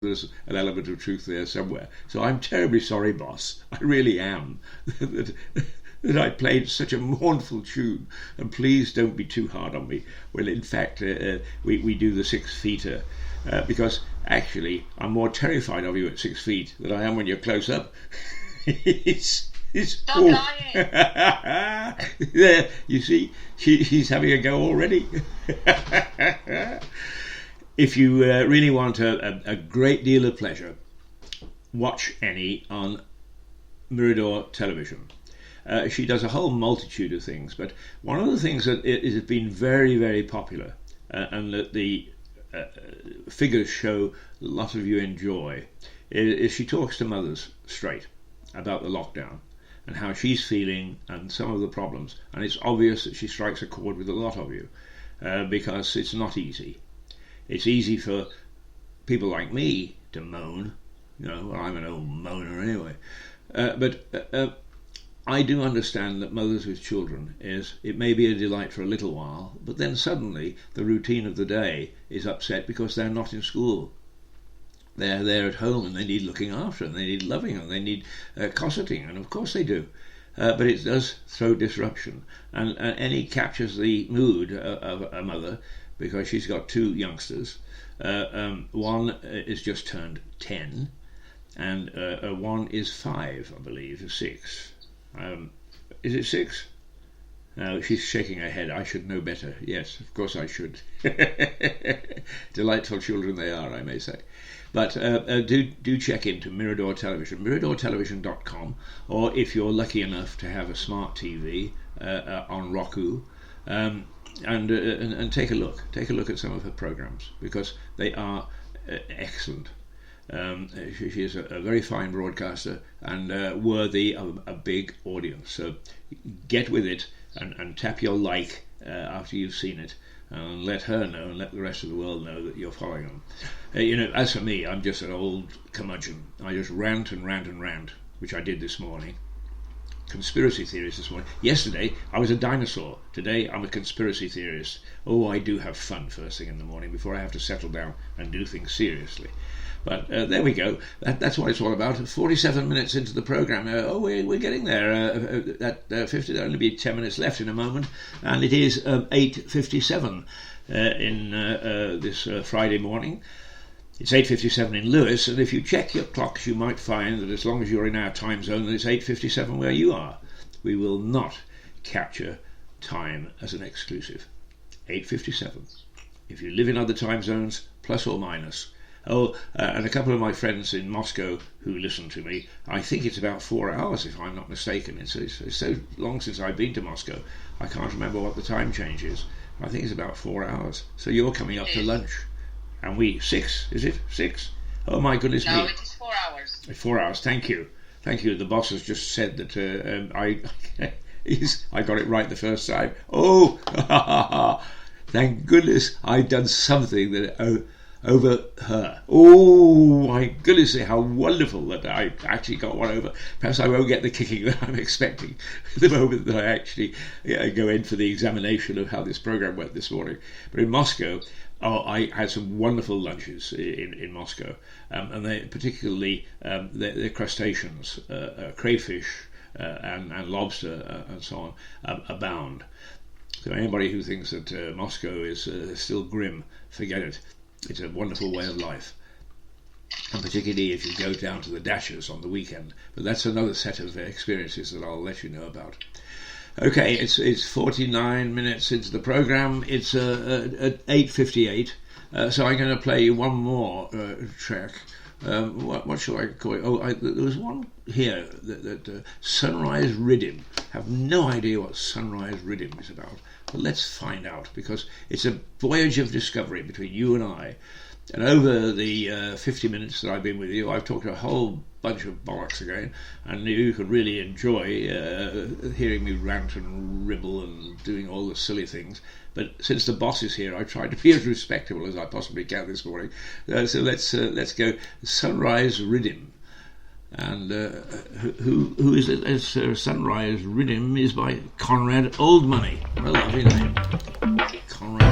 there's an element of truth there somewhere. So I'm terribly sorry, boss. I really am. that I played such a mournful tune, and please don't be too hard on me. Well, in fact, we do the 6-feeter because actually I'm more terrified of you at 6 feet than I am when you're close up. Stop lying. There, you see, she's having a go already. If you really want a great deal of pleasure, watch Eni on Mirador Television. She does a whole multitude of things, but one of the things that has been very, very popular and that the figures show a lot of you enjoy is she talks to mothers straight about the lockdown and how she's feeling and some of the problems. And it's obvious that she strikes a chord with a lot of you because it's not easy. It's easy for people like me to moan. Well, I'm an old moaner anyway. But I do understand that mothers with children it may be a delight for a little while, but then suddenly the routine of the day is upset because they're not in school. They're at home and they need looking after and they need loving and they need cosseting, and of course they do. But it does throw disruption. And Eni captures the mood of a mother because she's got 2 youngsters. One is just turned 10 and one is 5, I believe, or 6. Is it 6? No, she's shaking her head. I should know better. Yes, of course I should. Delightful children they are, I may say. But do check into Mirador Television, miradortelevision.com, or if you're lucky enough to have a smart TV on Roku, and take a look. Take a look at some of her programs because they are excellent. She is a very fine broadcaster and worthy of a big audience. So get with it and tap your like after you've seen it, and let her know and let the rest of the world know that you're following them. As for me, I'm just an old curmudgeon. I just rant and rant and rant, which I did this morning. Conspiracy theories this morning. Yesterday I was a dinosaur. Today I'm a conspiracy theorist. Oh, I do have fun first thing in the morning before I have to settle down and do things seriously. But there we go. That's what it's all about. 47 minutes into the programme. We're getting there. At 50, there'll only be 10 minutes left in a moment, and it is 8:57 in this Friday morning. It's 8:57 in Lewes, and if you check your clocks, you might find that as long as you're in our time zone, that it's 8:57 where you are. We will not capture time as an exclusive. 8:57. If you live in other time zones, plus or minus. And a couple of my friends in Moscow who listen to me, I think it's about 4 hours if I'm not mistaken. It's so long since I've been to Moscow, I can't remember what the time change is. I think it's about 4 hours. So you're coming up to lunch. And 6, is it? 6? Oh my goodness me. No, it is 4 hours. 4 hours, thank you. The boss has just said that I got it right the first time. Oh, thank goodness I've done something that over her. Oh my goodness, how wonderful that I actually got one over. Perhaps I won't get the kicking that I'm expecting the moment that I actually go in for the examination of how this program went this morning. But in Moscow, I had some wonderful lunches in Moscow, and they particularly the crustaceans, crayfish and lobster and so on abound. So anybody who thinks that Moscow is still grim, forget it. It's a wonderful way of life, and particularly if you go down to the Dashers on the weekend. But that's another set of experiences that I'll let you know about. Okay, it's 49 minutes into the programme. It's at 8:58, so I'm going to play you one more track. What shall I call it? There was one here that Sunrise Riddim. I have no idea what Sunrise Riddim is about, but let's find out, because it's a voyage of discovery between you and I. And over the 50 minutes that I've been with you, I've talked a whole bunch of bollocks again, and you could really enjoy hearing me rant and ribble and doing all the silly things. But since the boss is here, I tried to be as respectable as I possibly can this morning. So let's go Sunrise Riddim. And who is it? Sunrise Riddim is by Conrad Oldmoney. What a lovely name. Conrad.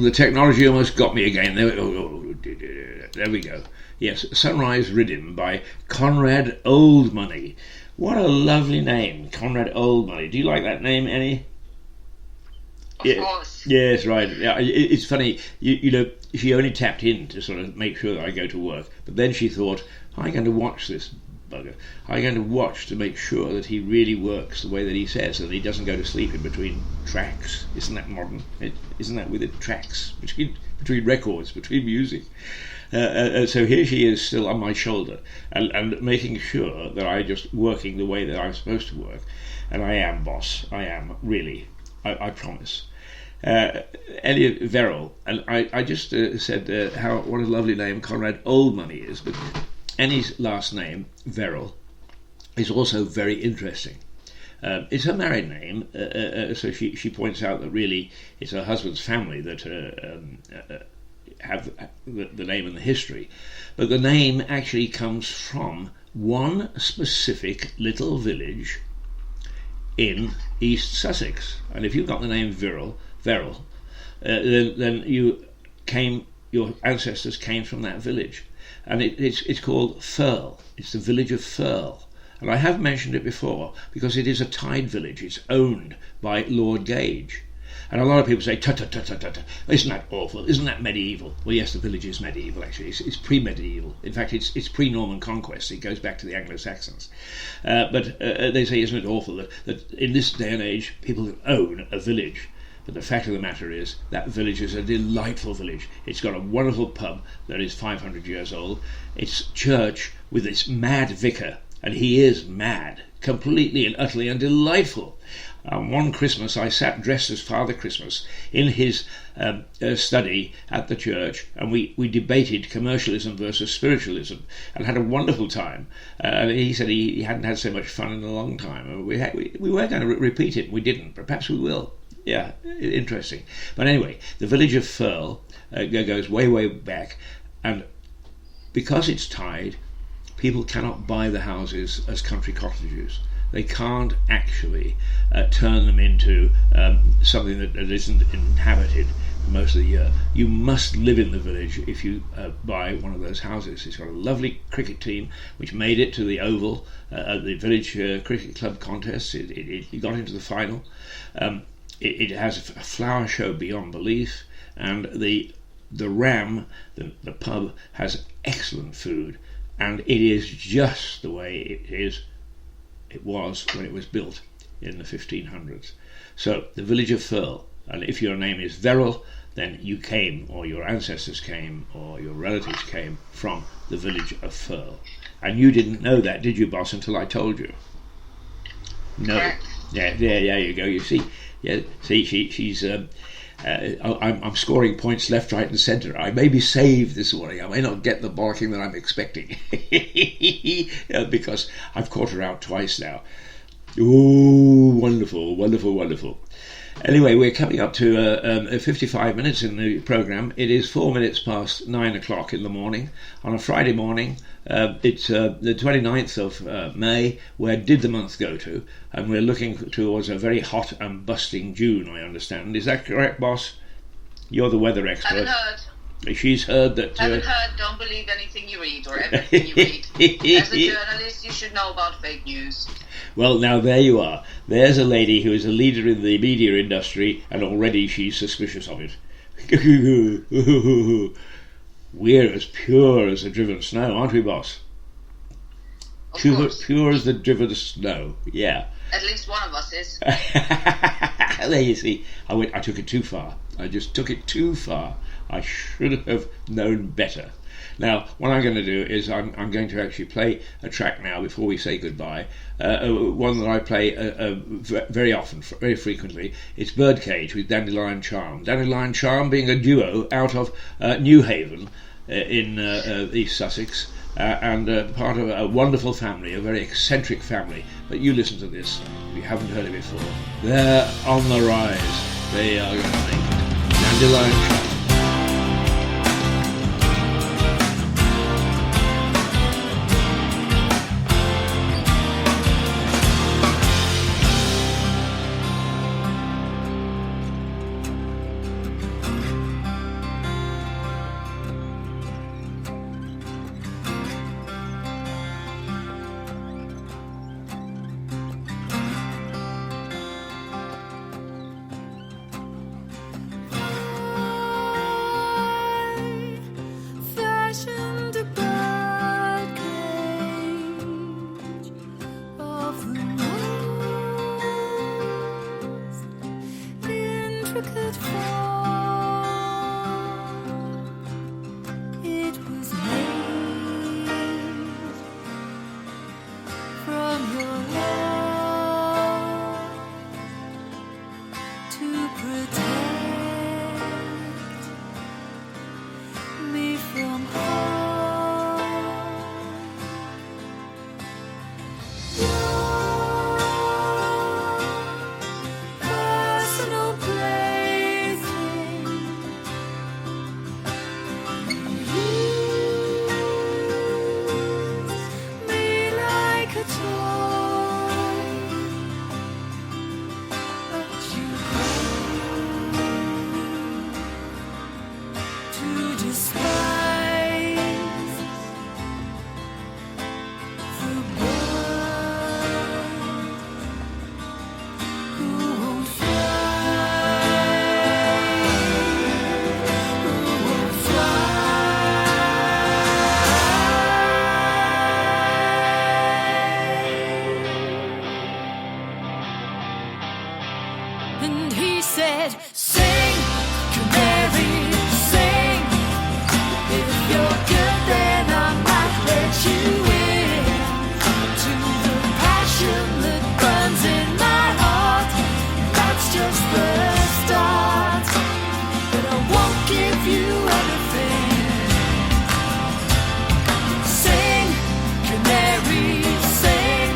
the technology almost got me again. There we go. Yes, Sunrise Riddim by Conrad Oldmoney. What a lovely name, Conrad Oldmoney. Do you like that name, Eni? Of course. Yes, right. Yeah, it's funny. You know, she only tapped in to sort of make sure that I go to work, but then she thought, I'm going to watch this bugger. I'm going to watch to make sure that he really works the way that he says, so that he doesn't go to sleep in between tracks. Isn't that modern? Isn't that with it? Tracks between records, between music. So here she is still on my shoulder and making sure that I'm just working the way that I'm supposed to work. And I am, boss. I am, really. I promise. Elliot Verrill, and I just said what a lovely name Conrad Oldmoney is, but Eni's last name, Verrill, is also very interesting. It's her married name, so she points out that really it's her husband's family that have the name and the history, but the name actually comes from one specific little village in East Sussex. And if you've got the name Verrill, then your ancestors came from that village, and it's called Firle. It's the village of Firle, and I have mentioned it before because it is a tied village. It's owned by Lord Gage. And a lot of people say, isn't that awful? Isn't that medieval? Well, yes, the village is medieval, actually. It's pre-medieval. In fact, it's pre-Norman conquest. It goes back to the Anglo-Saxons. But they say, isn't it awful that in this day and age, people own a village? But the fact of the matter is, that village is a delightful village. It's got a wonderful pub that is 500 years old. Its church with its mad vicar, and he is mad, completely and utterly, and delightful. One Christmas I sat dressed as Father Christmas in his study at the church, and we debated commercialism versus spiritualism and had a wonderful time. And he said he hadn't had so much fun in a long time. We were going to repeat it, we didn't, but perhaps we will. Yeah, interesting. But anyway, the village of Firle goes way, way back, and because it's tied, people cannot buy the houses as country cottages. They can't actually turn them into something that isn't inhabited for most of the year. You must live in the village if you buy one of those houses. It's got a lovely cricket team which made it to the Oval at the village cricket club contest. It got into the final. It has a flower show beyond belief, and the Ram, the pub, has excellent food, and it is just the way it was when it was built in the 1500s. So the village of Firle, and if your name is Verrill, then you came, or your ancestors came, or your relatives came from the village of Firle. And you didn't know that, did you, boss, until I told you? No. Yeah, you go. You see, she's. I'm scoring points left, right, and centre. I may be saved this morning. I may not get the bollocking that I'm expecting because I've caught her out twice now. Ooh, wonderful, wonderful, wonderful. Anyway, we're coming up to 55 minutes in the programme. It is 4 minutes past 9 o'clock in the morning on a Friday morning. It's the 29th of May. Where did the month go to? And we're looking towards a very hot and busting June, I understand. Is that correct, boss? You're the weather expert. Haven't heard. She's heard that... Haven't heard. Don't believe anything you read or everything you read. As a journalist, you should know about fake news. Well, now there you are. There's a lady who is a leader in the media industry, and already she's suspicious of it. We're as pure as the driven snow, aren't we, boss? Pure as the driven snow, yeah. At least one of us is. There you see. I took it too far. I just took it too far. I should have known better. Now, what I'm going to do is I'm going to actually play a track now before we say goodbye. One that I play very often, very frequently. It's Birdcage with Dandelion Charm. Dandelion Charm being a duo out of Newhaven in East Sussex, and part of a wonderful family, a very eccentric family. But you listen to this if you haven't heard it before. They're on the rise. They are going to make it. Dandelion Charm. would fall. It was made from your love to protect me from harm. Personal plaything, use me like a toy, but you grew to despise the bird who won't And he said, sing, canary, sing. If you're good, then I might let you in to the passion that burns in my heart. That's just the start, but I won't give you anything. Sing, canary, sing.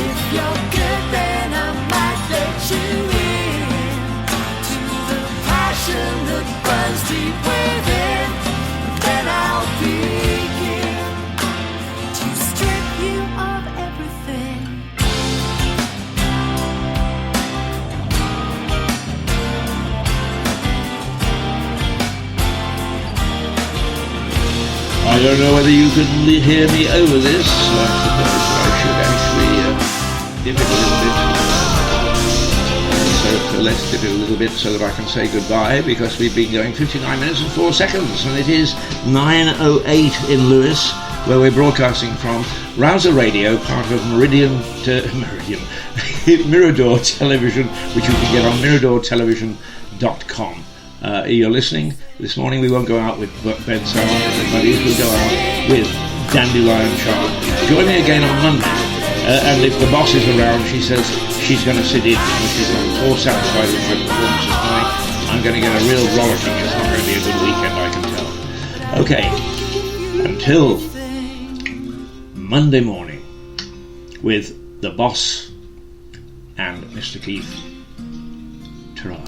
If you're good, then I might let you in to the passion that burns deep within. Then I'll begin to strip you of everything. I don't know whether you can hear me over this. I should actually dip it a little bit. So let's dip it a little bit so that I can say goodbye, because we've been going 59 minutes and 4 seconds, and it is 9:08 in Lewes, where we're broadcasting from Rouser Radio, part of Mirador Television, which you can get on miradortelevision.com. You're listening. This morning we won't go out with Ben Salmon and the buddies, we'll go out with Dandelion Charm. Join me again on Monday, and if the boss is around, she says she's going to sit in, and she's not at all satisfied with my performance this morning. I'm going to get a real rollicking. It's not going to be a good weekend, I can tell. Okay, until Monday morning with the boss and Mr. Keith. Ta-ra.